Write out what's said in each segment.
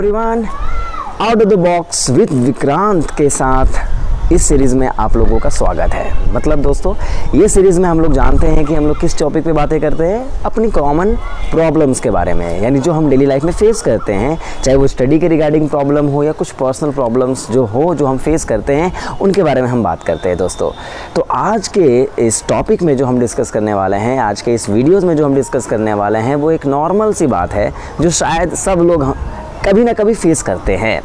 Everyone, out of the box with Vikrant के साथ इस सीरीज़ में आप लोगों का स्वागत है। मतलब दोस्तों, ये सीरीज़ में हम लोग जानते हैं कि हम लोग किस टॉपिक पे बातें करते हैं, अपनी कॉमन प्रॉब्लम्स के बारे में, यानी जो हम डेली लाइफ में फेस करते हैं, चाहे वो स्टडी के रिगार्डिंग प्रॉब्लम हो या कुछ पर्सनल प्रॉब्लम्स जो हम फेस करते हैं, उनके बारे में हम बात करते हैं दोस्तों। तो आज के इस टॉपिक में जो हम डिस्कस करने वाले हैं, आज के इस वीडियोज़ में जो हम डिस्कस करने वाले हैं, वो एक नॉर्मल सी बात है जो शायद सब लोग कभी ना कभी फेस करते हैं।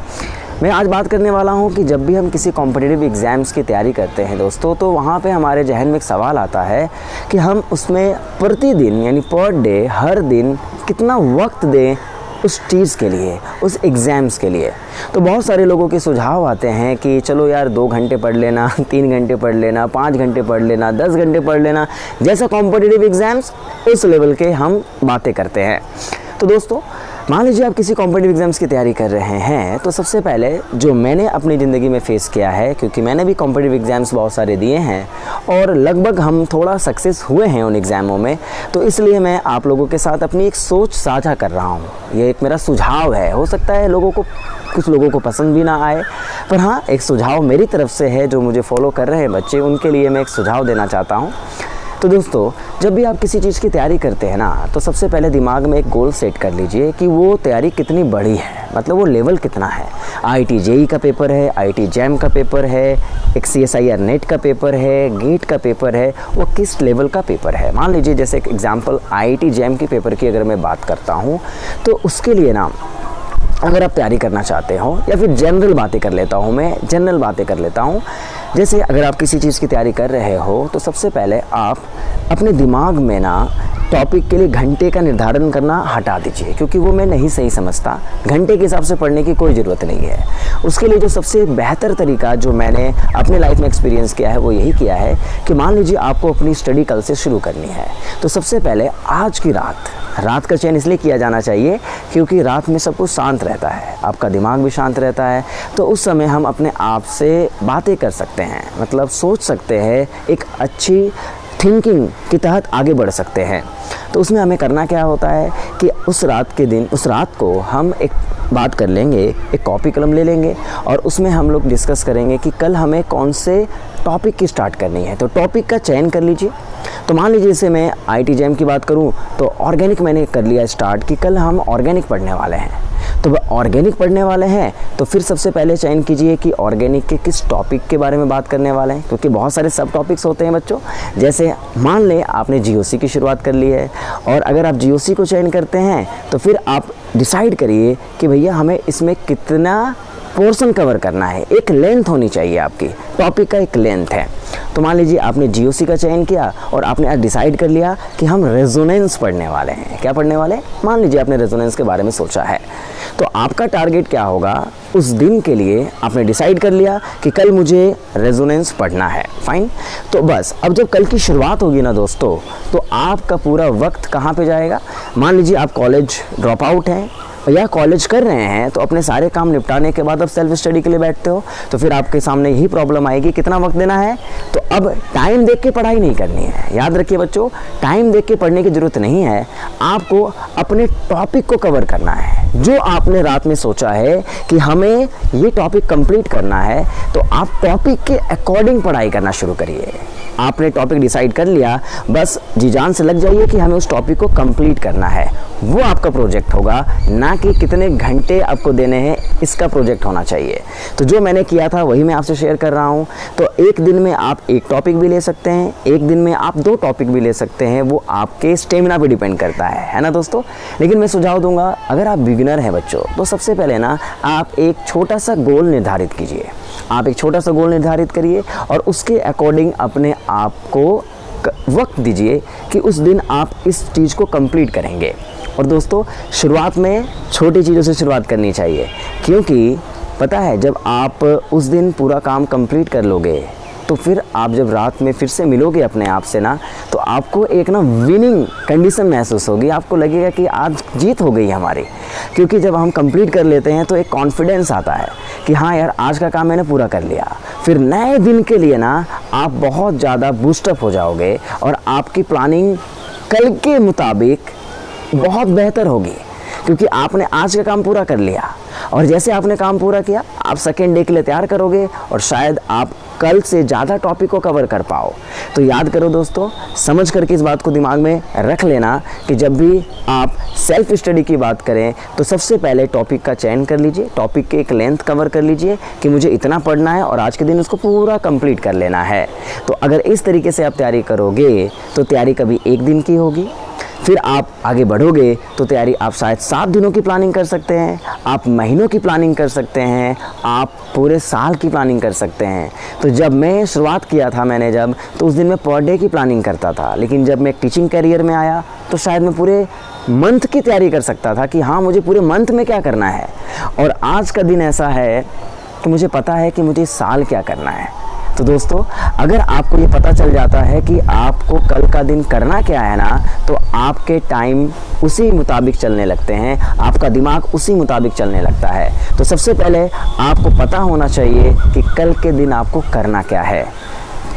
मैं आज बात करने वाला हूं कि जब भी हम किसी कॉम्पिटिटिव एग्ज़ाम्स की तैयारी करते हैं दोस्तों, तो वहां पे हमारे जहन में एक सवाल आता है कि हम उसमें प्रतिदिन यानी पर डे, हर दिन कितना वक्त दें उस चीज़ के लिए, उस एग्ज़ाम्स के लिए। तो बहुत सारे लोगों के सुझाव आते हैं कि चलो यार 2 घंटे पढ़ लेना, 3 घंटे पढ़ लेना, 5 घंटे पढ़ लेना, 10 घंटे पढ़ लेना, जैसा कॉम्पिटिटिव एग्ज़ाम्स उस लेवल के हम बातें करते हैं। तो दोस्तों, मान लीजिए आप किसी कॉम्पिटिटिव एग्ज़ाम्स की तैयारी कर रहे हैं, तो सबसे पहले जो मैंने अपनी ज़िंदगी में फ़ेस किया है, क्योंकि मैंने भी कॉम्पिटिटिव एग्ज़ाम्स बहुत सारे दिए हैं और लगभग हम थोड़ा सक्सेस हुए हैं उन एग्ज़ामों में, तो इसलिए मैं आप लोगों के साथ अपनी एक सोच साझा कर रहा हूँ। ये एक मेरा सुझाव है, हो सकता है कुछ लोगों को पसंद भी ना आए, पर हाँ, एक सुझाव मेरी तरफ से है। जो मुझे फॉलो कर रहे हैं बच्चे, उनके लिए मैं एक सुझाव देना चाहता हूँ। तो दोस्तों, जब भी आप किसी चीज़ की तैयारी करते हैं ना, तो सबसे पहले दिमाग में एक गोल सेट कर लीजिए कि वो तैयारी कितनी बड़ी है, मतलब वो लेवल कितना है। IIT JEE का पेपर है, IIT JAM का पेपर है, एक CSIR नेट का पेपर है, गेट का पेपर है, वो किस लेवल का पेपर है। मान लीजिए जैसे एक एग्जाम्पल IIT JAM के पेपर की अगर मैं बात करता हूँ, तो उसके लिए ना अगर आप तैयारी करना चाहते हो, या फिर जनरल बातें कर लेता हूँ, जैसे अगर आप किसी चीज़ की तैयारी कर रहे हो, तो सबसे पहले आप अपने दिमाग में ना टॉपिक के लिए घंटे का निर्धारण करना हटा दीजिए, क्योंकि वो मैं नहीं सही समझता। घंटे के हिसाब से पढ़ने की कोई ज़रूरत नहीं है। उसके लिए जो सबसे बेहतर तरीका जो मैंने अपने लाइफ में एक्सपीरियंस किया है, वो यही किया है कि मान लीजिए आपको अपनी स्टडी कल से शुरू करनी है, तो सबसे पहले आज की रात का चयन इसलिए किया जाना चाहिए क्योंकि रात में सब कुछ शांत रहता है, आपका दिमाग भी शांत रहता है। तो उस समय हम अपने आप से बातें कर सकते हैं, मतलब सोच सकते हैं, एक अच्छी थिंकिंग के तहत आगे बढ़ सकते हैं। तो उसमें हमें करना क्या होता है कि उस रात को हम एक बात कर लेंगे, एक कॉपी कलम ले लेंगे और उसमें हम लोग डिस्कस करेंगे कि कल हमें कौन से टॉपिक की स्टार्ट करनी है। तो टॉपिक का चयन कर लीजिए। तो मान लीजिए जैसे मैं IIT JAM की बात करूं, तो ऑर्गेनिक मैंने कर लिया स्टार्ट कि कल हम ऑर्गेनिक पढ़ने वाले हैं। तो वह ऑर्गेनिक पढ़ने वाले हैं, तो फिर सबसे पहले चयन कीजिए कि ऑर्गेनिक के किस टॉपिक के बारे में बात करने वाले हैं, क्योंकि बहुत सारे सब टॉपिक्स होते हैं बच्चों। जैसे मान लें आपने GOC की शुरुआत कर ली है, और अगर आप GOC को चयन करते हैं, तो फिर आप डिसाइड करिए कि भैया हमें इसमें कितना पोर्शन कवर करना है। एक लेंथ होनी चाहिए, आपकी टॉपिक का एक लेंथ है। तो मान लीजिए आपने GOC का चयन किया और आपने आज डिसाइड कर लिया कि हम रेजोनेंस पढ़ने वाले हैं। क्या पढ़ने वाले हैं? मान लीजिए आपने रेजोनेंस के बारे में सोचा है, तो आपका टारगेट क्या होगा उस दिन के लिए? आपने डिसाइड कर लिया कि कल मुझे रेजोनेंस पढ़ना है, फाइन। तो बस अब जब कल की शुरुआत होगी ना दोस्तों, तो आपका पूरा वक्त कहाँ पे जाएगा? मान लीजिए आप कॉलेज ड्रॉप आउट हैं या कॉलेज कर रहे हैं, तो अपने सारे काम निपटाने के बाद अब सेल्फ स्टडी के लिए बैठते हो, तो फिर आपके सामने यही प्रॉब्लम आएगी, कितना वक्त देना है। तो अब टाइम देख के पढ़ाई नहीं करनी है। याद रखिए बच्चों, टाइम देख के पढ़ने की ज़रूरत नहीं है, आपको अपने टॉपिक को कवर करना है। जो आपने रात में सोचा है कि हमें ये टॉपिक कंप्लीट करना है, तो आप टॉपिक के अकॉर्डिंग पढ़ाई करना शुरू करिए। आपने टॉपिक डिसाइड कर लिया, बस जी जान से लग जाइए कि हमें उस टॉपिक को कंप्लीट करना है। वो आपका प्रोजेक्ट होगा, ना कि कितने घंटे आपको देने हैं, इसका प्रोजेक्ट होना चाहिए। तो जो मैंने किया था वही मैं आपसे शेयर कर रहा हूँ। तो एक दिन में आप एक टॉपिक भी ले सकते हैं, एक दिन में आप 2 टॉपिक भी ले सकते हैं, वो आपके स्टेमिना पे डिपेंड करता है ना दोस्तों। लेकिन मैं सुझाव दूंगा, अगर आप बिगिनर हैं बच्चों, तो सबसे पहले ना आप एक छोटा सा गोल निर्धारित कीजिए। आप एक छोटा सा गोल निर्धारित करिए और उसके अकॉर्डिंग अपने आप को वक्त दीजिए कि उस दिन आप इस चीज़ को कंप्लीट करेंगे। और दोस्तों, शुरुआत में छोटी चीज़ों से शुरुआत करनी चाहिए, क्योंकि पता है जब आप उस दिन पूरा काम कंप्लीट कर लोगे, तो फिर आप जब रात में फिर से मिलोगे अपने आप से ना, तो आपको एक ना विनिंग कंडीशन महसूस होगी। आपको लगेगा कि आज जीत हो गई हमारी, क्योंकि जब हम कंप्लीट कर लेते हैं तो एक कॉन्फिडेंस आता है कि हाँ यार, आज का काम मैंने पूरा कर लिया। फिर नए दिन के लिए ना आप बहुत ज़्यादा बूस्टअप हो जाओगे और आपकी प्लानिंग कल के मुताबिक बहुत बेहतर होगी, क्योंकि आपने आज का काम पूरा कर लिया। और जैसे आपने काम पूरा किया, आप सेकेंड डे के लिए तैयार करोगे और शायद आप कल से ज़्यादा टॉपिक को कवर कर पाओ। तो याद करो दोस्तों, समझ करके इस बात को दिमाग में रख लेना कि जब भी आप सेल्फ स्टडी की बात करें तो सबसे पहले टॉपिक का चयन कर लीजिए, टॉपिक के एक लेंथ कवर कर लीजिए कि मुझे इतना पढ़ना है और आज के दिन उसको पूरा कंप्लीट कर लेना है। तो अगर इस तरीके से आप तैयारी करोगे तो तैयारी कभी एक दिन की होगी, फिर आप आगे बढ़ोगे तो तैयारी आप शायद 7 दिनों की प्लानिंग कर सकते हैं, आप महीनों की प्लानिंग कर सकते हैं, आप पूरे साल की प्लानिंग कर सकते हैं। तो जब मैं शुरुआत किया था तो उस दिन मैं पर डे की प्लानिंग करता था, लेकिन जब मैं टीचिंग करियर में आया तो शायद मैं पूरे मंथ की तैयारी कर सकता था कि हाँ मुझे पूरे मंथ में क्या करना है। और आज का दिन ऐसा है कि मुझे पता है कि मुझे साल क्या करना है। तो दोस्तों, अगर आपको ये पता चल जाता है कि आपको कल का दिन करना क्या है ना, तो आपके टाइम उसी मुताबिक चलने लगते हैं, आपका दिमाग उसी मुताबिक चलने लगता है। तो सबसे पहले आपको पता होना चाहिए कि कल के दिन आपको करना क्या है।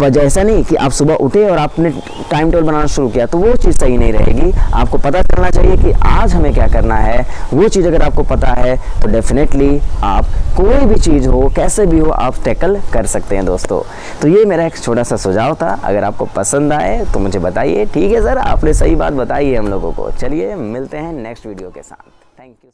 वजह ऐसा नहीं कि आप सुबह उठे और आपने टाइम टेबल बनाना शुरू किया, तो वो चीज़ सही नहीं रहेगी। आपको पता चलना चाहिए कि आज हमें क्या करना है। वो चीज़ अगर आपको पता है तो डेफिनेटली आप कोई भी चीज़ हो, कैसे भी हो, आप टैकल कर सकते हैं दोस्तों। तो ये मेरा एक छोटा सा सुझाव था, अगर आपको पसंद आए तो मुझे बताइए। ठीक है सर, आपने सही बात बताई है हम लोगों को। चलिए मिलते हैं नेक्स्ट वीडियो के साथ। Thank you.